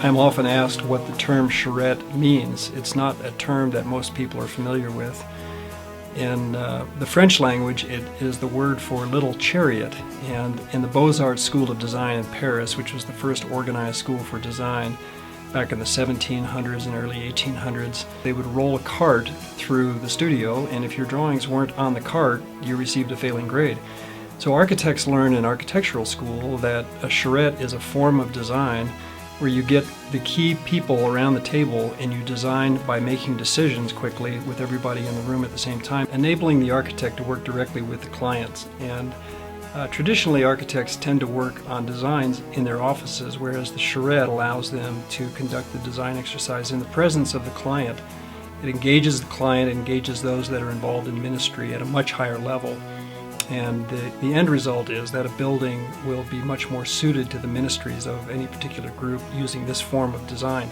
I'm often asked what the term charrette means. It's not a term that most people are familiar with. In the French language, it is the word for little chariot, and in the Beaux-Arts School of Design in Paris, which was the first organized school for design back in the 1700s and early 1800s, they would roll a cart through the studio, and if your drawings weren't on the cart, you received a failing grade. So architects learn in architectural school that a charrette is a form of design where you get the key people around the table and you design by making decisions quickly with everybody in the room at the same time, enabling the architect to work directly with the clients. And traditionally, architects tend to work on designs in their offices, whereas the charrette allows them to conduct the design exercise in the presence of the client. It engages the client, engages those that are involved in ministry at a much higher level. And the end result is that a building will be much more suited to the ministries of any particular group using this form of design.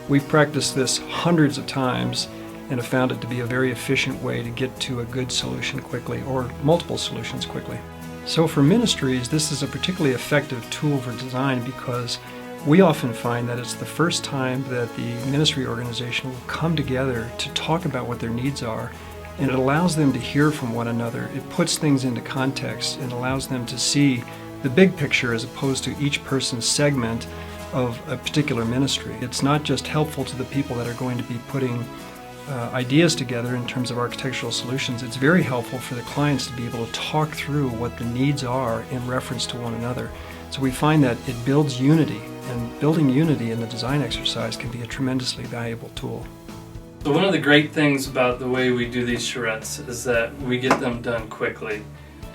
We've practiced this hundreds of times and have found it to be a very efficient way to get to a good solution quickly, or multiple solutions quickly. So for ministries, this is a particularly effective tool for design because we often find that it's the first time that the ministry organization will come together to talk about what their needs are, and it allows them to hear from one another. It puts things into context and allows them to see the big picture as opposed to each person's segment of a particular ministry. It's not just helpful to the people that are going to be putting ideas together in terms of architectural solutions. It's very helpful for the clients to be able to talk through what the needs are in reference to one another. So we find that it builds unity, and building unity in the design exercise can be a tremendously valuable tool. So one of the great things about the way we do these charrettes is that we get them done quickly.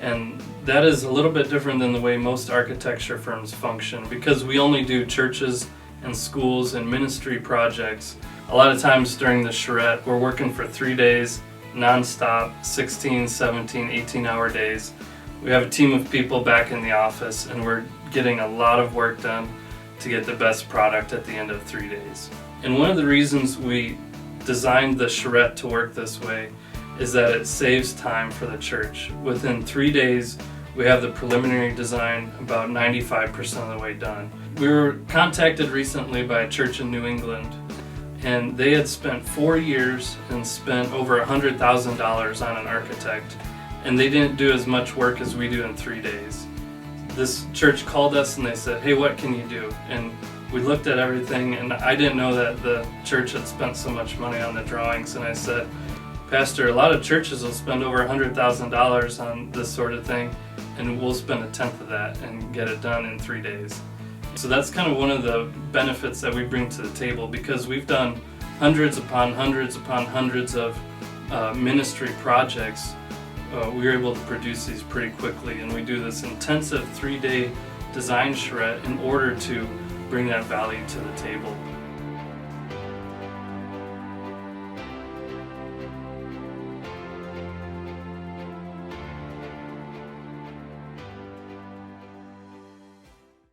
And that is a little bit different than the way most architecture firms function, because we only do churches and schools and ministry projects. A lot of times during the charrette, we're working for 3 days, non-stop, 16, 17, 18-hour days. We have a team of people back in the office, and we're getting a lot of work done to get the best product at the end of 3 days. And one of the reasons we designed the charrette to work this way is that it saves time for the church. Within 3 days, we have the preliminary design about 95% of the way done. We were contacted recently by a church in New England, and they had spent 4 years and spent over $100,000 on an architect, and they didn't do as much work as we do in 3 days. This church called us and they said, "Hey, what can you do?" And we looked at everything, and I didn't know that the church had spent so much money on the drawings, and I said, "Pastor, a lot of churches will spend over $100,000 on this sort of thing, and we'll spend a tenth of that and get it done in 3 days." So that's kind of one of the benefits that we bring to the table, because we've done hundreds upon hundreds upon hundreds of ministry projects. We were able to produce these pretty quickly, and we do this intensive 3-day design charrette in order to bring that value to the table.